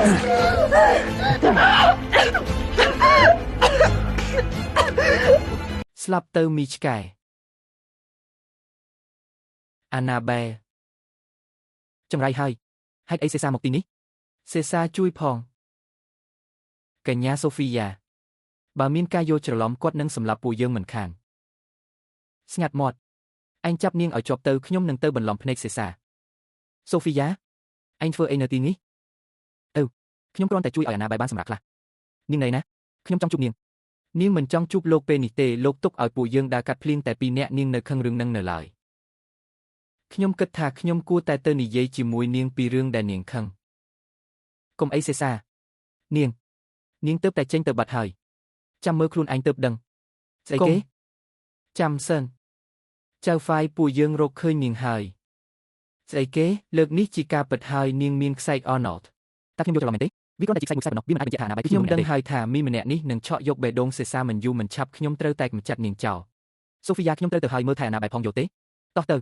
ស្លាប់ទៅមីឆ្កែ Annabelle ចង្រៃហើយហេតុអីសេសាមកទីនេះសេសាជួយផងកញ្ញាសូហ្វីយ៉ាបើមានការយល់ច្រឡំគាត់នឹងសម្លាប់ពួកយើងមិនខានស្ងាត់មាត់ឯងចាប់នាងឲ្យជាប់ទៅខ្ញុំនឹងទៅបន្លំភ្នែកសេសាសូហ្វីយ៉ាឯងធ្វើអីនៅទីនេះខ្ញុំគ្រាន់តែជួយឲ្យអាណាបែបានសម្រាប់ខ្លះនាងណៃណាខ្ញុំចង់ជួបនាងមិនចង់ជួបលោកពេលនេះទេលោកទុកឲ្យពួកយើងដើរកាត់ភ្លៀងតែពីរនាក់នាងនៅខឹងរឿងនឹងនៅឡើយខ្ញុំគិតថាខ្ញុំគួរតែទៅនិយាយជាមួយនាងពីរឿងដែលនាងខឹងកុំអីសេសានាងទៅតែចេញទៅបាត់ហើយចាំមើលខ្លួនឯងទៅដឹងស្អីគេចាំសិនចៅហ្វាយពួកយើងរកឃើញនាងហើយស្អីគេលើកនេះជាការពិតហើយនាងមានខ្សែកអណតតែខ្ញុំយល់ច្រឡំមែនទេវាគ្រាន់តែជាខ្សែមួយខ្សែប៉ុណ្ណោះវាមិនអាចបញ្ជាក់ថាណាបែខ្ញុំដឹងហើយថាមីម្នាក់នេះនឹងឆក់យកបេះដូងសេសាមិនយូរមិនឆាប់ខ្ញុំត្រូវតែកម្ចាត់នាងចោលសូហ្វីយ៉ាខ្ញុំត្រូវទៅហើយមើលថែអាណាបែផងយកទេតោះទៅ